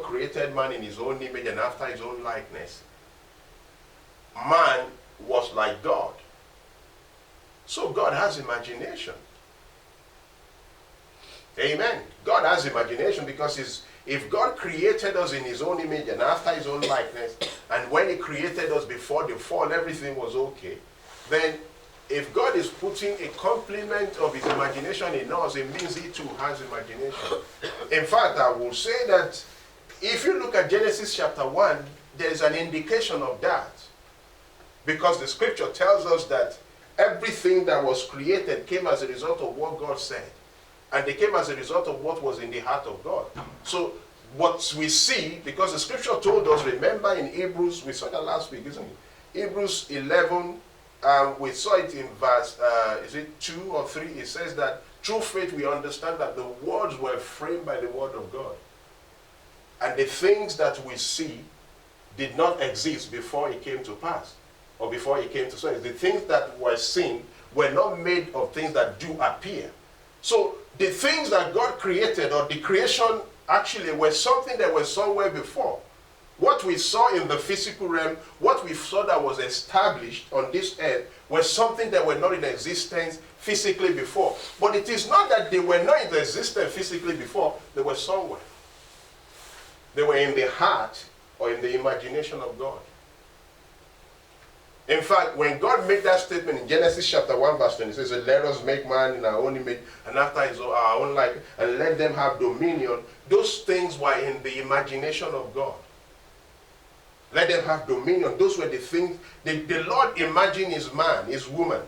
created man in his own image and after his own likeness, man was like God. So God has imagination. Amen. God has imagination because if God created us in his own image and after his own likeness, and when he created us before the fall, everything was okay, then if God is putting a complement of his imagination in us, it means he too has imagination. In fact, I will say that if you look at Genesis chapter 1, there is an indication of that. Because the scripture tells us that everything that was created came as a result of what God said. And they came as a result of what was in the heart of God. So what we see, because the scripture told us, remember in Hebrews, we saw that last week, isn't it? Hebrews 11, we saw it in verse, is it 2 or 3? It says that through faith we understand that the worlds were framed by the word of God. And the things that we see did not exist before it came to pass, or before it came to pass. The things that were seen were not made of things that do appear. So the things that God created, or the creation actually, were something that was somewhere before. What we saw in the physical realm, what we saw that was established on this earth, was something that were not in existence physically before. But it is not that they were not in existence physically before, they were somewhere. They were in the heart or in the imagination of God. In fact, when God made that statement in Genesis chapter 1 verse 20, it says, let us make man in our own image and after our own likeness, and let them have dominion. Those things were in the imagination of God. Let them have dominion. Those were the things. The Lord imagined his man, his woman.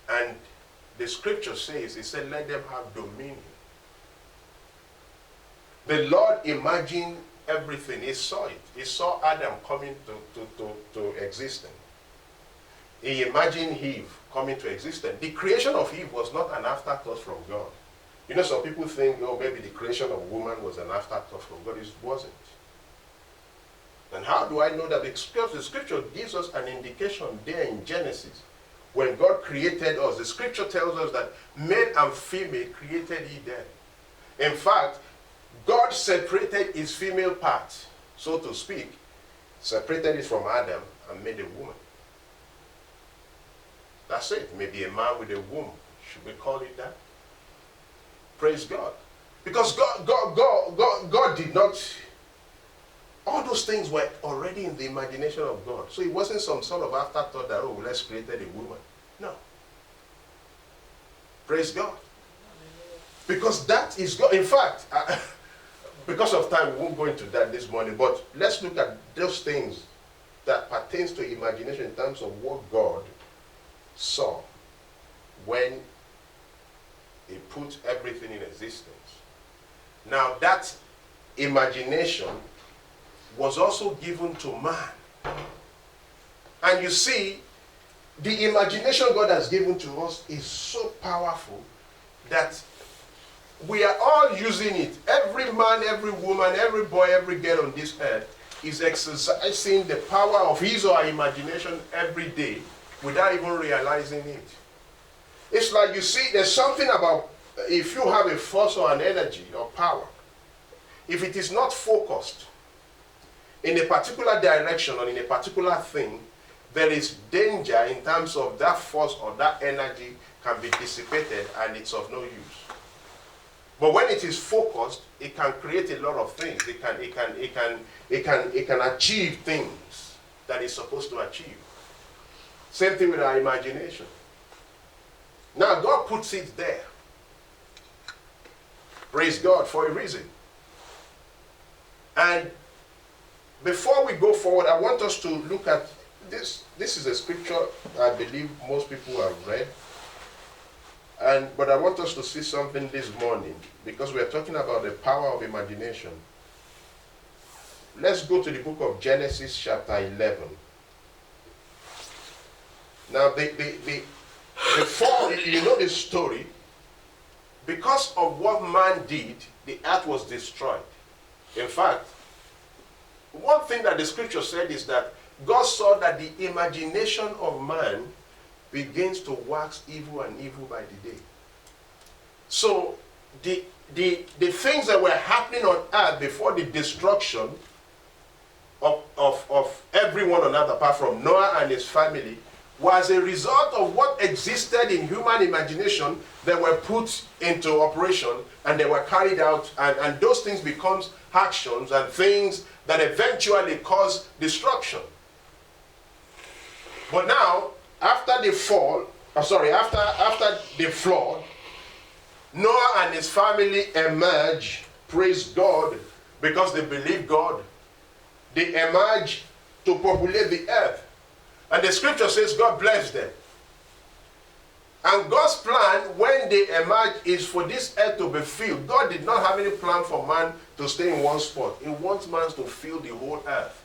And the scripture says, it said, let them have dominion. The Lord imagined everything. He saw it. He saw Adam coming to existence. He imagined Eve coming to existence. The creation of Eve was not an afterthought from God. You know, some people think, oh, maybe the creation of woman was an afterthought from God. It wasn't. And how do I know that? Because the scripture gives us an indication there in Genesis. When God created us, the scripture tells us that male and female created he them. In fact, God separated his female part, so to speak, separated it from Adam and made a woman. That's it. Maybe a man with a womb. Should we call it that? Praise God. Because God did not... All those things were already in the imagination of God. So it wasn't some sort of afterthought that, oh, let's create a woman. No. Praise God. Because that is God. In fact, because of time, we won't go into that this morning, but let's look at those things that pertains to imagination in terms of what God saw when he put everything in existence. Now that imagination was also given to man. And you see, the imagination God has given to us is so powerful that we are all using it. Every man, every woman, every boy, every girl on this earth is exercising the power of his or her imagination every day without even realizing it. It's like, you see, there's something about if you have a force or an energy or power, if it is not focused in a particular direction or in a particular thing, there is danger in terms of that force or that energy can be dissipated and it's of no use. But when it is focused, it can create a lot of things. It can achieve things that it's supposed to achieve. Same thing with our imagination. Now God puts it there. Praise God, for a reason. And before we go forward, I want us to look at this. This is a scripture I believe most people have read. But I want us to see something this morning because we are talking about the power of imagination. Let's go to the book of Genesis chapter 11. Now, before you know the story, because of what man did, the earth was destroyed. In fact, one thing that the scripture said is that God saw that the imagination of man begins to wax evil and evil by the day. So the the things that were happening on earth before the destruction of everyone on earth apart from Noah and his family was a result of what existed in human imagination that were put into operation and they were carried out, and those things becomes actions and things that eventually cause destruction. But now, after the fall, after the flood, Noah and his family emerge, praise God, because they believe God. They emerge to populate the earth. And the scripture says God blessed them. And God's plan when they emerge is for this earth to be filled. God did not have any plan for man to stay in one spot. He wants man to fill the whole earth.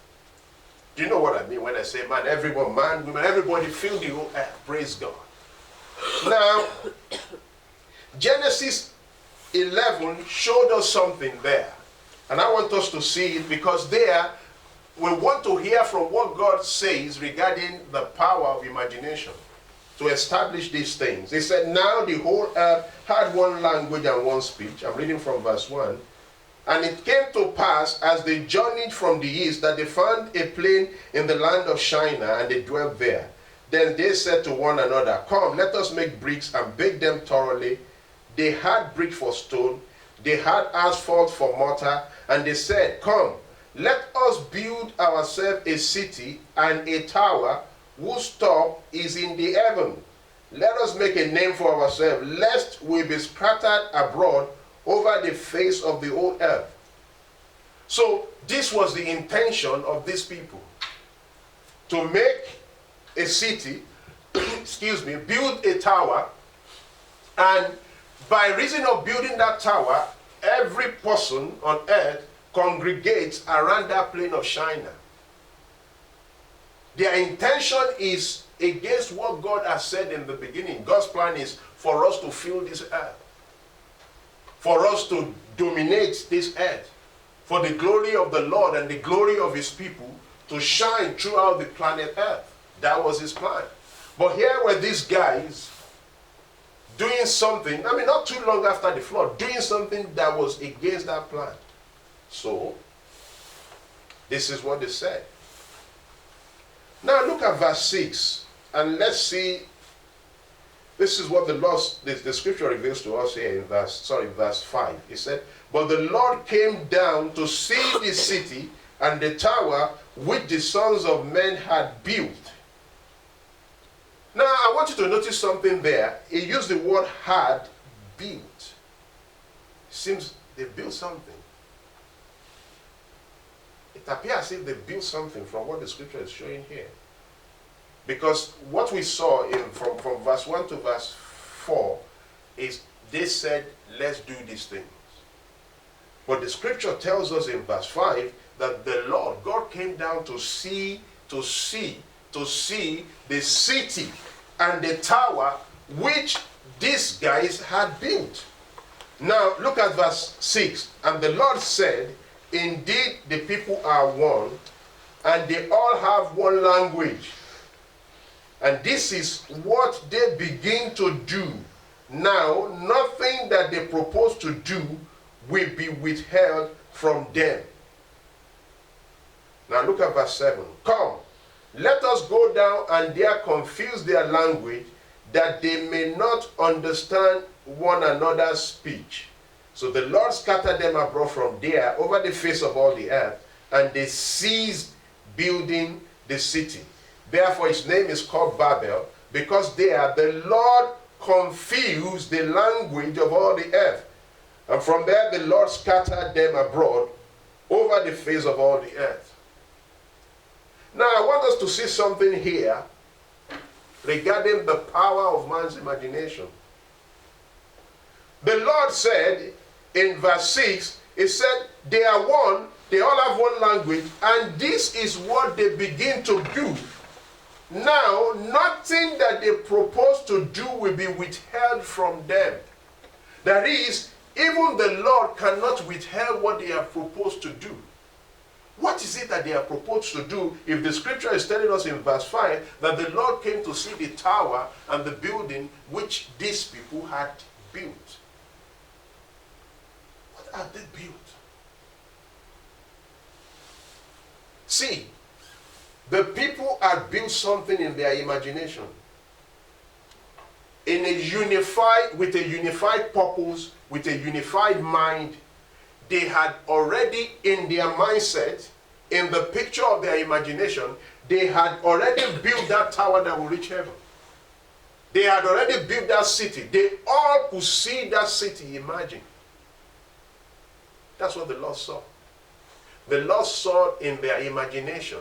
Do you know what I mean when I say man? Everyone, man, women, everybody fill the whole earth. Praise God. Now, Genesis 11 showed us something there. And I want us to see it because there we want to hear from what God says regarding the power of imagination to establish these things. He said, now the whole earth had one language and one speech. I'm reading from verse 1. And it came to pass as they journeyed from the east that they found a plain in the land of Shinar, and they dwelt there. Then they said to one another, come, let us make bricks and bake them thoroughly. They had brick for stone, they had asphalt for mortar, and they said, come, let us build ourselves a city and a tower whose top is in the heaven. Let us make a name for ourselves, lest we be scattered abroad over the face of the whole earth. So this was the intention of these people, to make a city, build a tower, and by reason of building that tower, every person on earth congregates around that plain of Shinar. Their intention is against what God has said in the beginning. God's plan is for us to fill this earth, for us to dominate this earth, for the glory of the Lord and the glory of his people to shine throughout the planet earth. That was his plan. But here were these guys doing something, not too long after the flood, doing something that was against that plan. So, this is what they said. Now look at verse 6, and let's see, this is what the scripture reveals to us here in verse 5. It said, but the Lord came down to see the city and the tower which the sons of men had built. Now, I want you to notice something there. He used the word had built. It seems they built something. It appears as if they built something from what the scripture is showing here. Because what we saw from verse 1 to verse 4 is they said, let's do these things. But the scripture tells us in verse 5 that the Lord, God came down to see the city and the tower which these guys had built. Now look at verse 6. And the Lord said, indeed the people are one, and they all have one language. And this is what they begin to do. Now nothing that they propose to do will be withheld from them. Now look at verse 7. Come, let us go down and there confuse their language, that they may not understand one another's speech. So the Lord scattered them abroad from there over the face of all the earth, and they ceased building the city. Therefore its name is called Babel, because there the Lord confused the language of all the earth. And from there the Lord scattered them abroad over the face of all the earth. Now I want us to see something here regarding the power of man's imagination. The Lord said in verse 6, it said, they are one, they all have one language, and this is what they begin to do. Now, nothing that they propose to do will be withheld from them. That is, even the Lord cannot withhold what they have proposed to do. What is it that they have proposed to do if the scripture is telling us in verse 5 that the Lord came to see the tower and the building which these people had built? have they built? See, the people had built something in their imagination. With a unified purpose, with a unified mind. They had already in their mindset, in the picture of their imagination, they had already built that tower that will reach heaven. They had already built that city. They all could see that city imagined. That's what the Lord saw. The Lord saw in their imagination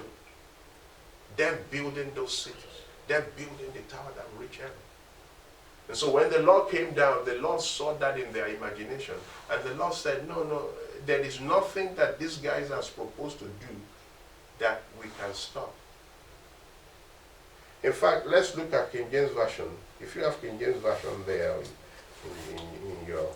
them building those cities, them building the tower that will reach heaven. And so when the Lord came down, the Lord saw that in their imagination. And the Lord said, no, there is nothing that these guys are supposed to do that we can stop. In fact, let's look at King James Version. If you have King James Version there in your...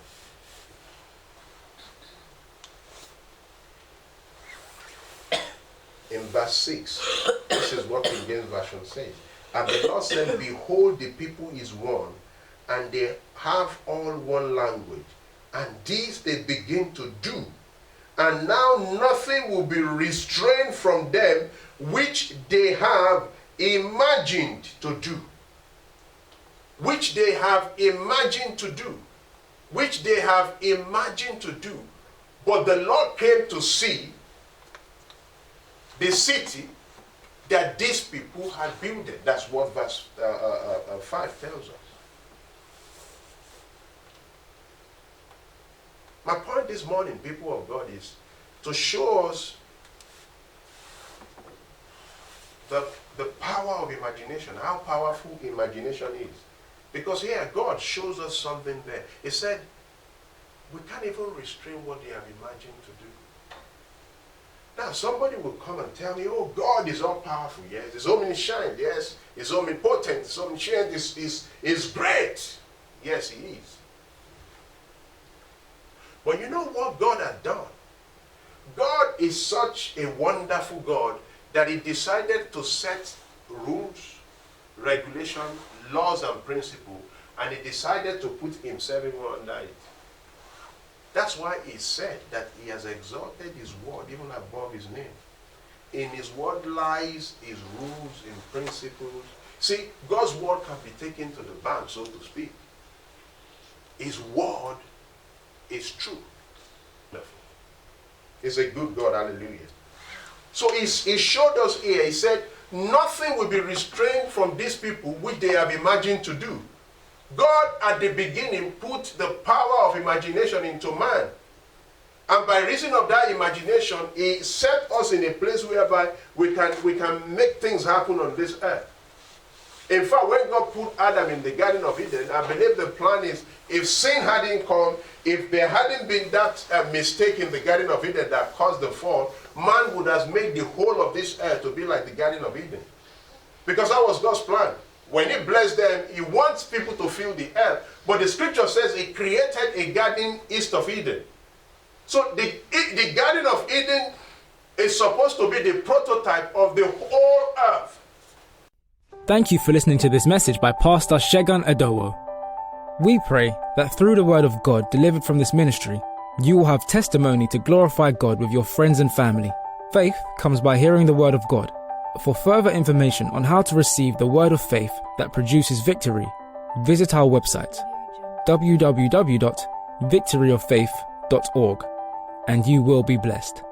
In verse 6, this is what King James Version says. And the Lord said, behold, the people is one, and they have all one language. And this they begin to do. And now nothing will be restrained from them which they have imagined to do. Which they have imagined to do. Which they have imagined to do. But the Lord came to see the city that these people had builded. That's what verse 5 tells us. My point this morning, people of God, is to show us the power of imagination, how powerful imagination is. Because here, God shows us something there. He said, we can't even restrain what they have imagined to do. Now, somebody will come and tell me, oh, God is all powerful. Yes, He's omniscient. Yes, He's omnipotent. He's omniscient. Is great. Yes, He is. But you know what God had done? God is such a wonderful God that He decided to set rules, regulations, laws, and principles, and He decided to put Himself under it. That's why He said that He has exalted His word even above His name. In His word lies His rules and principles. See, God's word can be taken to the bank, so to speak. His word is true. He's a good God, hallelujah. So he showed us here, He said, nothing will be restrained from these people which they have imagined to do. God at the beginning put the power of imagination into man. And by reason of that imagination, He set us in a place whereby we can make things happen on this earth. In fact, when God put Adam in the Garden of Eden, I believe the plan is, if sin hadn't come, if there hadn't been that mistake in the Garden of Eden that caused the fall, man would have made the whole of this earth to be like the Garden of Eden. Because that was God's plan. When He blessed them, He wants people to fill the earth. But the scripture says He created a garden east of Eden. So the Garden of Eden is supposed to be the prototype of the whole earth. Thank you for listening to this message by Pastor Segun Idowu. We pray that through the word of God delivered from this ministry, you will have testimony to glorify God with your friends and family. Faith comes by hearing the word of God. For further information on how to receive the word of faith that produces victory, visit our website www.victoryoffaith.org and you will be blessed.